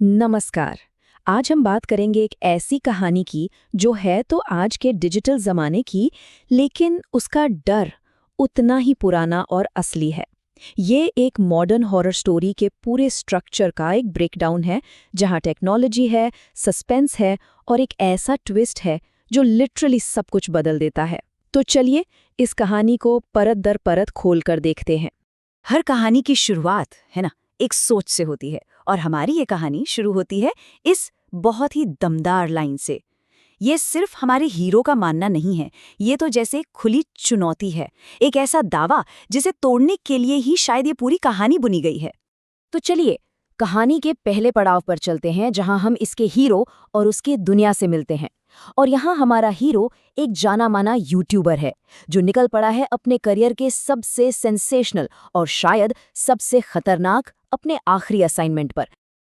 नमस्कार। आज हम बात करेंगे एक ऐसी कहानी की जो है तो आज के डिजिटल ज़माने की, लेकिन उसका डर उतना ही पुराना और असली है। ये एक मॉडर्न हॉरर स्टोरी के पूरे स्ट्रक्चर का एक ब्रेकडाउन है, जहाँ टेक्नोलॉजी है, सस्पेंस है और एक ऐसा ट्विस्ट है जो लिटरली सब कुछ बदल देता है। तो चलिए इस कहानी को परत दर परत खोल कर देखते हैं। हर कहानी की शुरुआत है ना, एक सोच से होती है और हमारी ये कहानी शुरू होती है इस बहुत ही दमदार लाइन से। ये सिर्फ हमारे हीरो का मानना नहीं है, ये तो जैसे खुली चुनौती है, एक ऐसा दावा जिसे तोड़ने के लिए ही शायद ये पूरी कहानी बुनी गई है। तो चलिए कहानी के पहले पड़ाव पर चलते हैं, जहां हम इसके हीरो और उसके दुनिया से मिलते हैं। और यहाँ हमारा हीरो एक जाना माना यूट्यूबर है जो निकल पड़ा है अपने करियर के सबसे सेंसेशनल और शायद सबसे खतरनाक अपने आखिरी असाइनमेंट पर।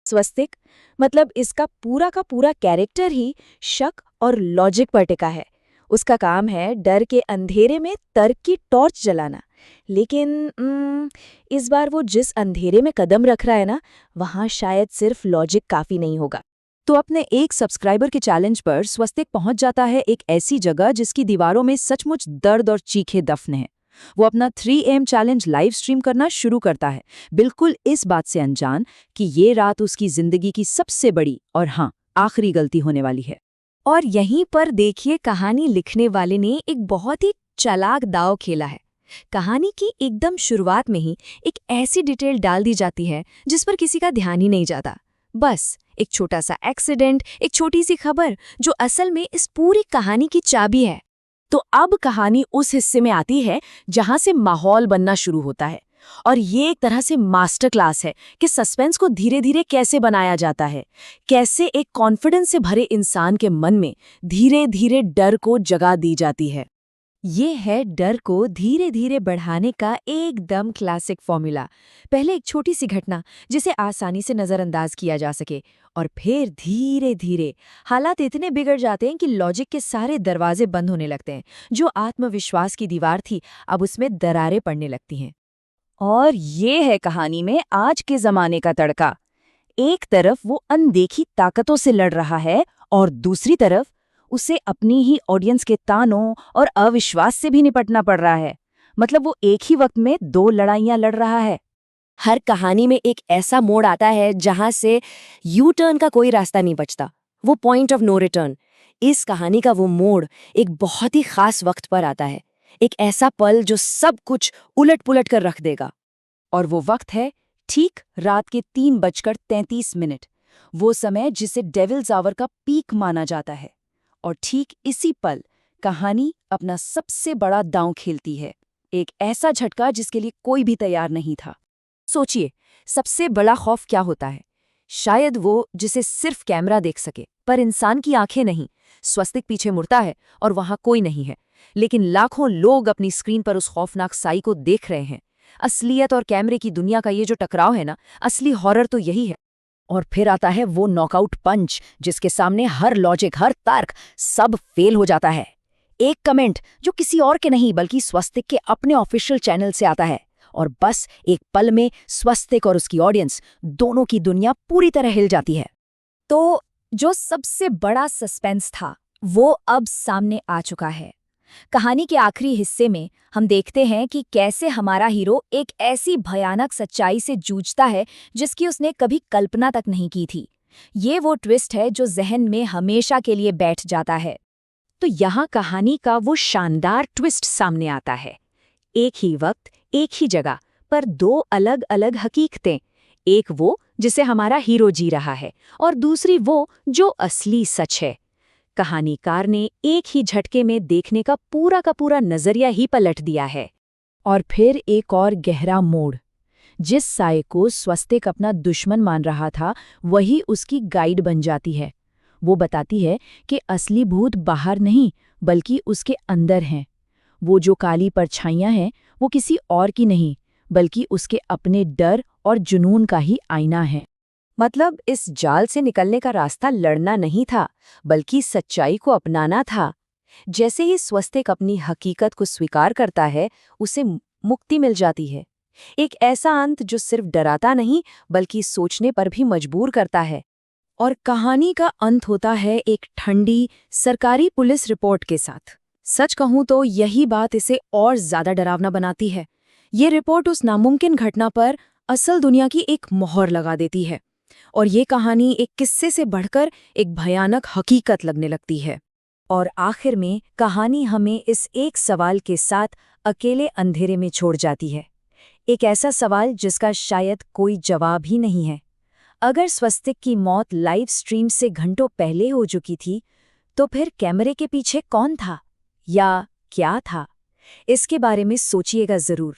स्वस्तिक मतलब इसका पूरा का पूरा कैरेक्टर ही शक और लॉजिक पर टिका है। उसका काम है डर के अंधेरे में तर्क की टॉर्च जलाना। लेकिन इस बार वो जिस अंधेरे में कदम रख रहा है ना, वहाँ शायद सिर्फ लॉजिक काफी नहीं होगा। तो अपने एक सब्सक्राइबर के चैलेंज पर स्वस्तिक पहुंच जाता है एक ऐसी जगह जिसकी दीवारों में सचमुच दर्द और चीखे दफन है। वो अपना 3 AM चैलेंज लाइव स्ट्रीम करना शुरू करता है, बिल्कुल इस बात से अनजान कि ये रात उसकी जिंदगी की सबसे बड़ी और हाँ, आखिरी गलती होने वाली है। और यहीं पर देखिए कहानी लिखने वाले ने एक बहुत ही चालाक दांव खेला है। कहानी की एकदम शुरुआत में ही एक ऐसी डिटेल डाल दी जाती है जिस पर किसी का ध्यान ही नहीं जाता। बस एक छोटा सा एक्सीडेंट, एक छोटी सी खबर जो असल में इस पूरी कहानी की चाबी है। तो अब कहानी उस हिस्से में आती है जहां से माहौल बनना शुरू होता है, और ये एक तरह से मास्टर क्लास है कि सस्पेंस को धीरे धीरे कैसे बनाया जाता है, कैसे एक कॉन्फिडेंस से भरे इंसान के मन में धीरे धीरे डर को जगा दी जाती है। ये है डर को धीरे धीरे बढ़ाने का एकदम क्लासिक फॉर्मूला। पहले एक छोटी सी घटना जिसे आसानी से नज़रअंदाज किया जा सके, और फिर धीरे धीरे हालात इतने बिगड़ जाते हैं कि लॉजिक के सारे दरवाजे बंद होने लगते हैं। जो आत्मविश्वास की दीवार थी अब उसमें दरारें पड़ने लगती हैं। और ये है कहानी में आज के ज़माने का तड़का। एक तरफ वो अनदेखी ताकतों से लड़ रहा है और दूसरी तरफ उसे अपनी ही ऑडियंस के तानों और अविश्वास से भी निपटना पड़ रहा है। मतलब वो एक ही वक्त में 2 लड़ाइयां लड़ रहा है। हर कहानी में एक ऐसा मोड़ आता है जहां से यू टर्न का कोई रास्ता नहीं बचता, वो पॉइंट ऑफ नो रिटर्न। इस कहानी का वो मोड़ एक बहुत ही खास वक्त पर आता है, एक ऐसा पल जो सब कुछ उलट पुलट कर रख देगा। और वो वक्त है ठीक रात के 3:33। वो समय जिसे डेविल्स आवर का पीक माना जाता है। और ठीक इसी पल कहानी अपना सबसे बड़ा दांव खेलती है, एक ऐसा झटका जिसके लिए कोई भी तैयार नहीं था। सोचिए, सबसे बड़ा खौफ क्या होता है? शायद वो जिसे सिर्फ कैमरा देख सके, पर इंसान की आंखें नहीं। स्वस्तिक पीछे मुड़ता है और वहां कोई नहीं है, लेकिन लाखों लोग अपनी स्क्रीन पर उस खौफनाक साई को देख रहे हैं। असलियत और कैमरे की दुनिया का ये जो टकराव है ना, असली हॉरर तो यही है। और फिर आता है वो नॉकआउट पंच जिसके सामने हर लॉजिक, हर तर्क, सब फेल हो जाता है। एक कमेंट जो किसी और के नहीं बल्कि स्वस्तिक के अपने ऑफिशियल चैनल से आता है, और बस एक पल में स्वस्तिक और उसकी ऑडियंस दोनों की दुनिया पूरी तरह हिल जाती है। तो जो सबसे बड़ा सस्पेंस था वो अब सामने आ चुका है। कहानी के आखिरी हिस्से में हम देखते हैं कि कैसे हमारा हीरो एक ऐसी भयानक सच्चाई से जूझता है जिसकी उसने कभी कल्पना तक नहीं की थी। ये वो ट्विस्ट है जो जहन में हमेशा के लिए बैठ जाता है। तो यहाँ कहानी का वो शानदार ट्विस्ट सामने आता है। एक ही वक्त, एक ही जगह पर 2 अलग-अलग हकीकतें। एक वो जिसे हमारा हीरो जी रहा है, और दूसरी वो जो असली सच है। कहानीकार ने एक ही झटके में देखने का पूरा नजरिया ही पलट दिया है। और फिर एक और गहरा मोड़। जिस साये को स्वस्तिक अपना दुश्मन मान रहा था, वही उसकी गाइड बन जाती है। वो बताती है कि असली भूत बाहर नहीं बल्कि उसके अंदर हैं। वो जो काली परछाइयां हैं वो किसी और की नहीं बल्कि उसके अपने डर और जुनून का ही आईना है। मतलब इस जाल से निकलने का रास्ता लड़ना नहीं था बल्कि सच्चाई को अपनाना था। जैसे ही स्वस्तिक अपनी हकीकत को स्वीकार करता है, उसे मुक्ति मिल जाती है। एक ऐसा अंत जो सिर्फ डराता नहीं बल्कि सोचने पर भी मजबूर करता है। और कहानी का अंत होता है एक ठंडी सरकारी पुलिस रिपोर्ट के साथ। सच कहूं तो यही बात इसे और ज्यादा डरावना बनाती है। ये रिपोर्ट उस नामुमकिन घटना पर असल दुनिया की एक मोहर लगा देती है और ये कहानी एक किस्से से बढ़कर एक भयानक हकीकत लगने लगती है। और आखिर में कहानी हमें इस एक सवाल के साथ अकेले अंधेरे में छोड़ जाती है। एक ऐसा सवाल जिसका शायद कोई जवाब ही नहीं है। अगर स्वस्तिक की मौत लाइव स्ट्रीम से घंटों पहले हो चुकी थी, तो फिर कैमरे के पीछे कौन था या क्या था? इसके बारे में सोचिएगा जरूर।